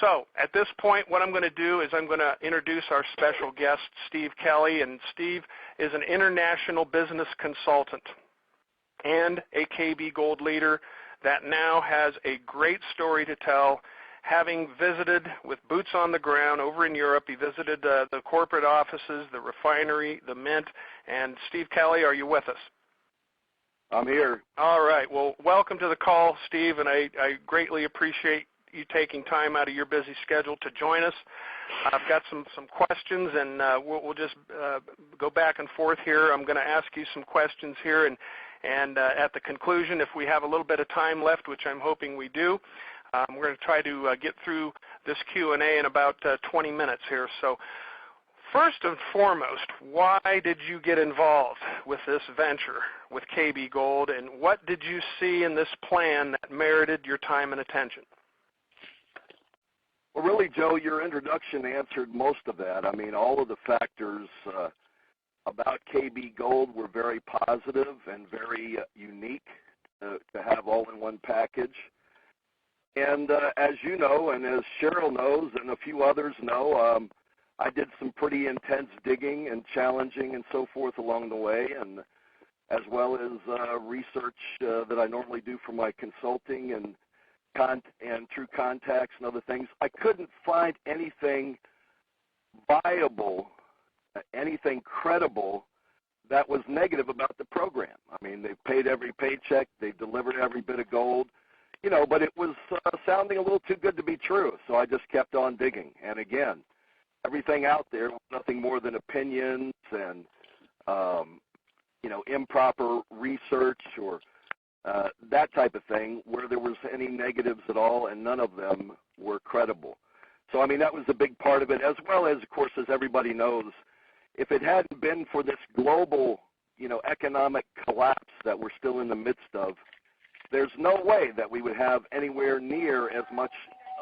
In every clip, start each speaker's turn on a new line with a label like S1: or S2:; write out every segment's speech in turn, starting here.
S1: So at this point, what I'm going to do is I'm going to introduce our special guest, Steve Kelly. And Steve is an international business consultant and a KB Gold leader that now has a great story to tell. Having visited with boots on the ground over in Europe, he visited the corporate offices, the refinery, the mint. And Steve Kelly, are you with us?
S2: I'm here.
S1: All right. Well, welcome to the call, Steve, and I greatly appreciate you taking time out of your busy schedule to join us. I've got some questions, and we'll just go back and forth here. I'm going to ask you some questions here, and at the conclusion, if we have a little bit of time left, which I'm hoping we do, we're going to try to get through this Q&A in about 20 minutes here. So first and foremost, why did you get involved with this venture with KB Gold, and what did you see in this plan that merited your time and attention?
S2: Well, really, Joe, your introduction answered most of that. I mean, all of the factors about KB Gold were very positive and very unique to have all in one package. And as you know, and as Cheryl knows, and a few others know, I did some pretty intense digging and challenging and so forth along the way, and as well as research that I normally do for my consulting and through contacts and other things. I couldn't find anything viable, anything credible that was negative about the program. I mean, they've paid every paycheck, they've delivered every bit of gold, you know, but it was sounding a little too good to be true, so I just kept on digging. And again, everything out there was nothing more than opinions and, you know, improper research or that type of thing where there was any negatives at all, and none of them were credible. So, I mean, that was a big part of it, as well as, of course, as everybody knows, if it hadn't been for this global, you know, economic collapse that we're still in the midst of, there's no way that we would have anywhere near as much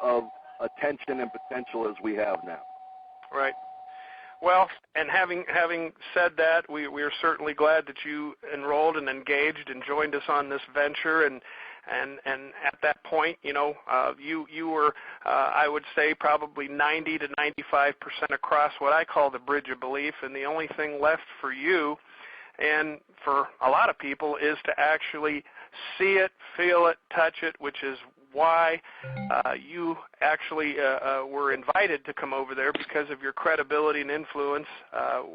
S2: of attention and potential as we have now.
S1: Right. Well, and having said that, we are certainly glad that you enrolled and engaged and joined us on this venture. And at that point, you know, you were, I would say, probably 90 to 95% across what I call the bridge of belief. And the only thing left for you and for a lot of people is to actually see it, feel it, touch it, which is why you actually were invited to come over there, because of your credibility and influence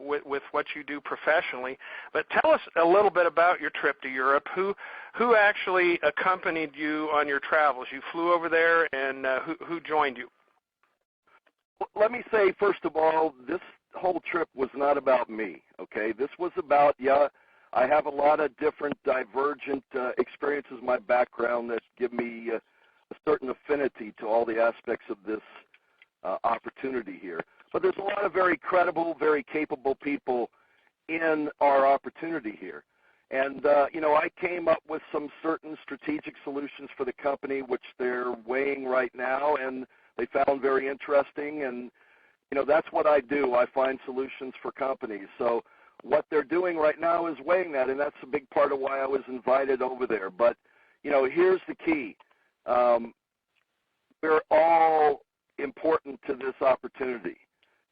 S1: with what you do professionally. But tell us a little bit about your trip to Europe. Who actually accompanied you on your travels? You flew over there, and who joined you?
S2: Well, let me say, first of all, this whole trip was not about me, okay? This was about, I have a lot of different divergent experiences in my background that give me a certain affinity to all the aspects of this opportunity here. But there's a lot of very credible, very capable people in our opportunity here. And, you know, I came up with some certain strategic solutions for the company, which they're weighing right now, and they found very interesting. And, you know, that's what I do. I find solutions for companies. So what they're doing right now is weighing that, and that's a big part of why I was invited over there. But, you know, here's the key. We're all important to this opportunity.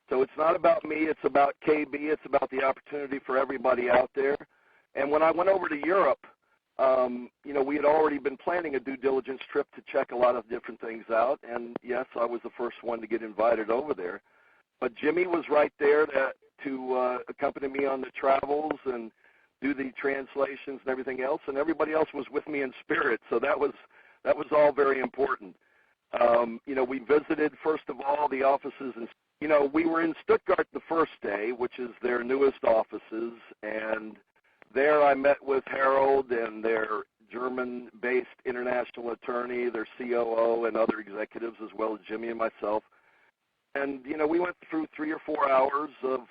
S2: So it's not about me, it's about KB, it's about the opportunity for everybody out there. And when I went over to Europe, you know, we had already been planning a due diligence trip to check a lot of different things out. And yes, I was the first one to get invited over there. But Jimmy was right there to accompany me on the travels and do the translations and everything else. And everybody else was with me in spirit. So that was all very important. You know, we visited, first of all, the offices. And, you know, we were in Stuttgart the first day, which is their newest offices. And there I met with Harold and their German-based international attorney, their COO, and other executives, as well as Jimmy and myself. And, you know, we went through 3 or 4 hours of,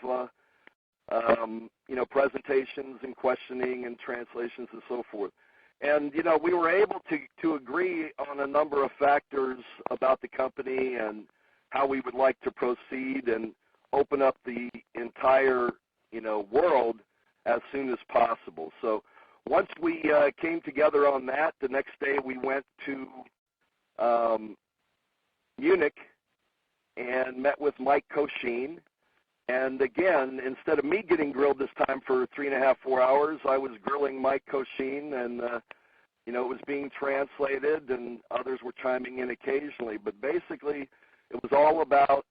S2: you know, presentations and questioning and translations and so forth. And, you know, we were able to agree on a number of factors about the company and how we would like to proceed and open up the entire, you know, world as soon as possible. So once we came together on that, the next day we went to Munich and met with Mike Cochin. And again, instead of me getting grilled this time for 3.5, 4 hours, I was grilling Mike Cochin, and it was being translated, and others were chiming in occasionally. But basically, it was all about,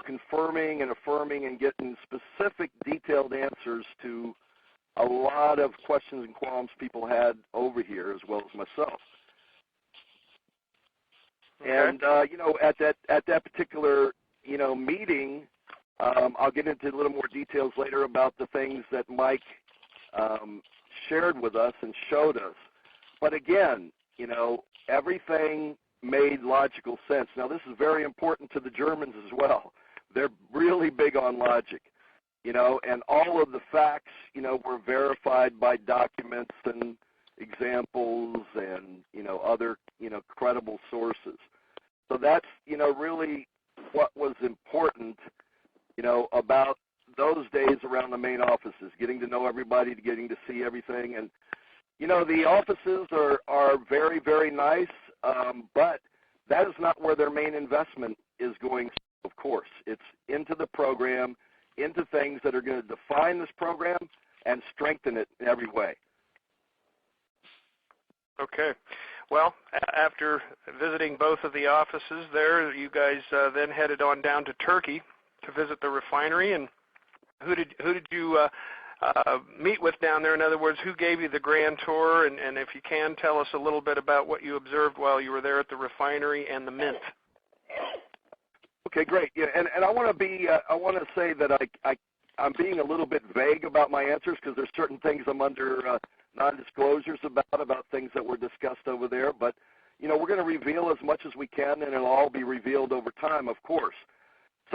S2: confirming and affirming and getting specific, detailed answers to a lot of questions and qualms people had over here, as well as myself.
S1: Okay.
S2: And at that particular meeting, I'll get into a little more details later about the things that Mike shared with us and showed us. But again, everything made logical sense. Now, this is very important to the Germans as well. They're really big on logic, and all of the facts, were verified by documents and examples and, other, credible sources. So that's, really what was important, about those days around the main offices, getting to know everybody, getting to see everything. And, the offices are very, very nice, but that is not where their main investment is going, of course. It's into the program, into things that are going to define this program and strengthen it in every way.
S1: Okay. Well, after visiting both of the offices there, you guys then headed on down to Turkey to visit the refinery. And who did you meet with down there? In other words, who gave you the grand tour? And if you can, tell us a little bit about what you observed while you were there at the refinery and the mint.
S2: Okay, great. Yeah, and I want to say that I'm being a little bit vague about my answers because there's certain things I'm under non-disclosures about things that were discussed over there. But, we're going to reveal as much as we can, and it'll all be revealed over time, of course.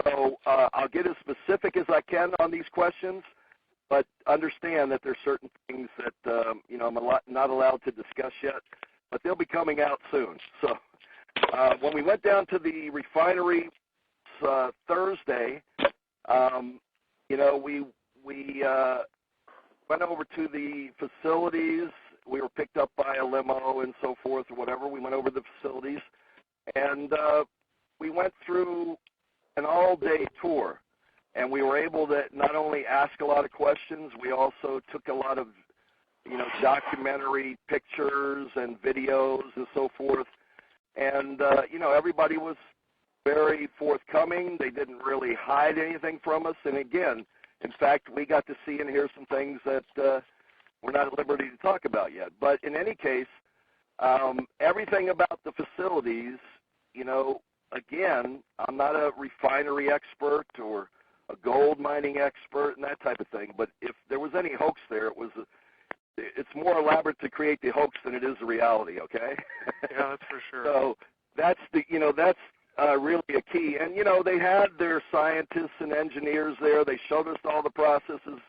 S2: So I'll get as specific as I can on these questions, but understand that there's certain things that, I'm not allowed to discuss yet, but they'll be coming out soon. So when we went down to the refinery Thursday, we went over to the facilities. We were picked up by a limo and so forth or whatever. We went over the facilities, and we went through an all-day tour. And we were able to not only ask a lot of questions, we also took a lot of, documentary pictures and videos and so forth. And, everybody was very forthcoming. They didn't really hide anything from us. And again, in fact, we got to see and hear some things that we're not at liberty to talk about yet. But in any case, everything about the facilities, again, I'm not a refinery expert or a gold mining expert and that type of thing. But if there was any hoax there, it's more elaborate to create the hoax than it is the reality. Okay.
S1: Yeah, that's for sure.
S2: So that's really a key. And they had their scientists and engineers there. They showed us all the processes.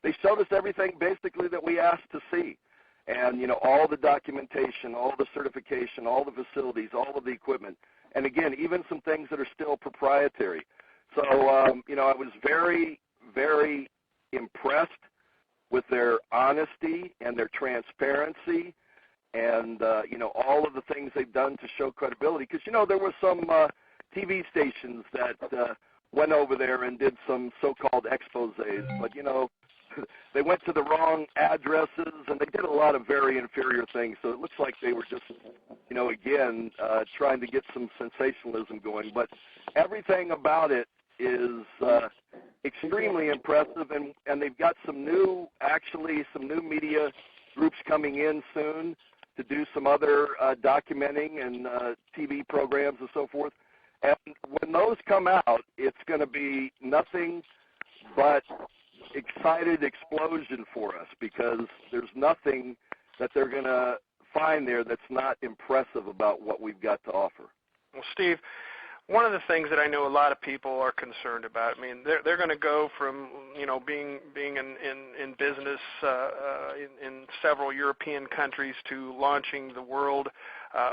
S2: They showed us everything basically that we asked to see. And all the documentation, all the certification, all the facilities, all of the equipment. And again, even some things that are still proprietary. So, I was very, very impressed with their honesty and their transparency and, all of the things they've done to show credibility. Because, there were some TV stations that went over there and did some so-called exposés. But, they went to the wrong addresses, and they did a lot of very inferior things. So it looks like they were just, again, trying to get some sensationalism going. But everything about it is extremely impressive, and they've got some new media groups coming in soon to do some other documenting and TV programs and so forth. And when those come out, it's going to be nothing but excited explosion for us, because there's nothing that they're going to find there that's not impressive about what we've got to offer.
S1: Well, Steve, one of the things that I know a lot of people are concerned about, I mean, they're going to go from, being in business in several European countries to launching the world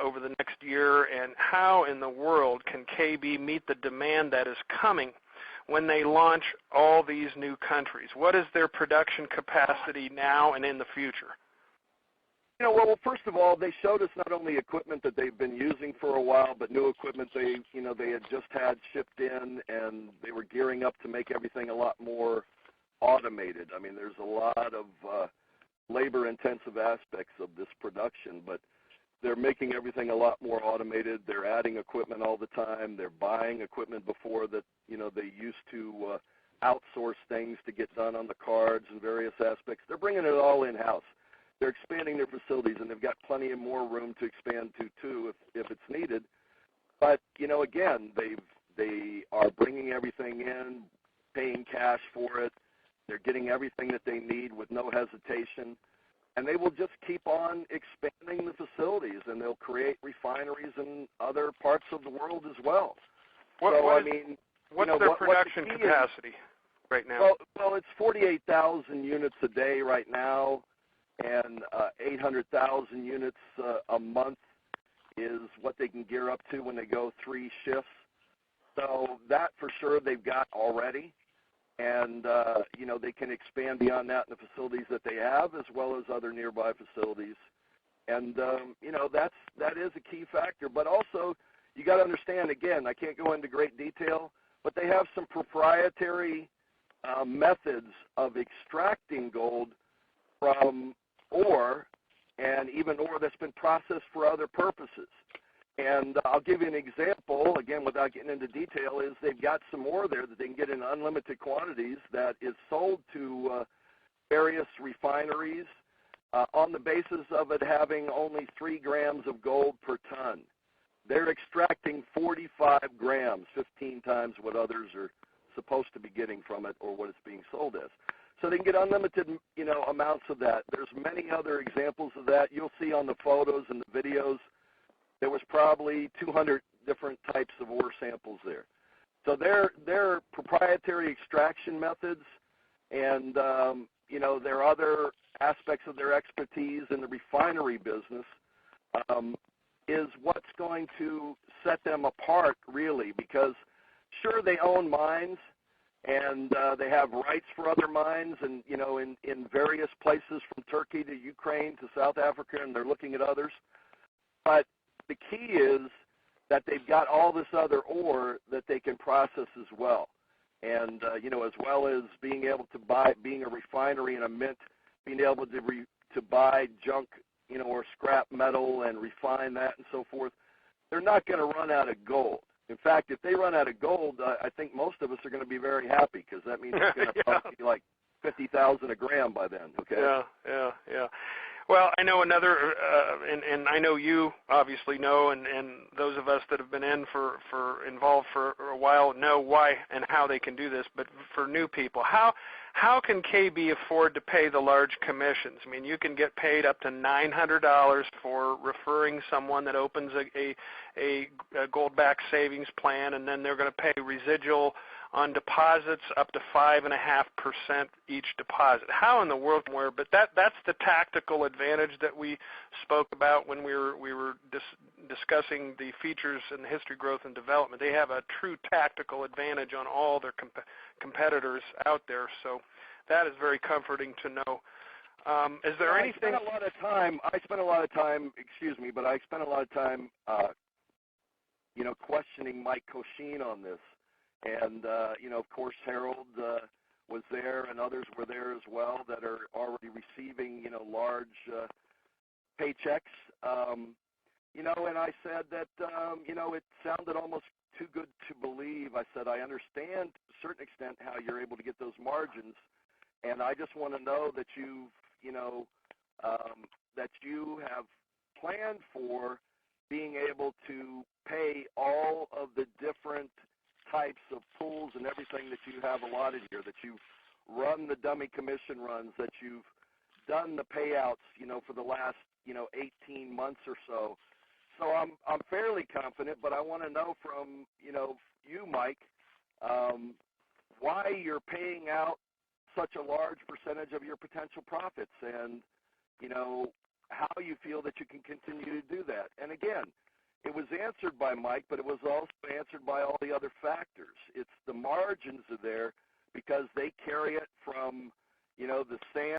S1: over the next year. And how in the world can KB meet the demand that is coming when they launch all these new countries? What is their production capacity now and in the future?
S2: Well, first of all, they showed us not only equipment that they've been using for a while, but new equipment they had just had shipped in, and they were gearing up to make everything a lot more automated. I mean, there's a lot of labor-intensive aspects of this production, but they're making everything a lot more automated. They're adding equipment all the time. They're buying equipment before that, they used to outsource things to get done on the cards and various aspects. They're bringing it all in-house. They're expanding their facilities, and they've got plenty of more room to expand to, too, if it's needed. But, again, they are bringing everything in, paying cash for it. They're getting everything that they need with no hesitation. And they will just keep on expanding the facilities, and they'll create refineries in other parts of the world as well.
S1: What's their production capacity right now?
S2: Well, it's 48,000 units a day right now, and 800,000 units a month is what they can gear up to when they go 3 shifts. So that for sure they've got already. And, they can expand beyond that in the facilities that they have as well as other nearby facilities. And, that is a key factor. But also, you got to understand, again, I can't go into great detail, but they have some proprietary methods of extracting gold from ore, and even ore that's been processed for other purposes. And I'll give you an example, again, without getting into detail, is they've got some ore there that they can get in unlimited quantities that is sold to various refineries on the basis of it having only 3 grams of gold per ton. They're extracting 45 grams, 15 times what others are supposed to be getting from it or what it's being sold as. So they can get unlimited, amounts of that. There's many other examples of that. You'll see on the photos and the videos. There was probably 200 different types of ore samples there. So their proprietary extraction methods and, their other aspects of their expertise in the refinery business is what's going to set them apart, really, because, sure, they own mines, and they have rights for other mines and, in various places from Turkey to Ukraine to South Africa, and they're looking at others. But the key is that they've got all this other ore that they can process as well. And, as well as being able to being a refinery and a mint, being able to buy junk, or scrap metal and refine that and so forth, they're not going to run out of gold. In fact, if they run out of gold, I think most of us are going to be very happy because that means it's going to probably be like 50,000 a gram by then, okay?
S1: Yeah. Well, I know another, and I know you obviously know, and those of us that have been involved for a while know why and how they can do this. But for new people, how can KB afford to pay the large commissions? I mean, you can get paid up to $900 for referring someone that opens a gold-backed savings plan, and then they're going to pay residual on deposits up to 5.5% each deposit. How in the world? But that's the tactical advantage that we spoke about when we were discussing the features and the history, growth, and development. They have a true tactical advantage on all their competitors out there. So that is very comforting to know. Is there anything? I spent a lot of time.
S2: I spent a lot of time, questioning Mike Cochin on this. And, of course, Harold was there and others were there as well that are already receiving, large paychecks. And I said that, it sounded almost too good to believe. I said, I understand to a certain extent how you're able to get those margins. And I just want to know that that you have planned for being able to pay all of the different types of pools and everything that you have allotted here, that you've run the dummy commission runs, that you've done the payouts, for the last, 18 months or so. So I'm fairly confident, but I want to know from, you, Mike, why you're paying out such a large percentage of your potential profits and, how you feel that you can continue to do that. And again, it was answered by Mike, but it was also answered by all the other factors. It's the margins are there because they carry it from, the sand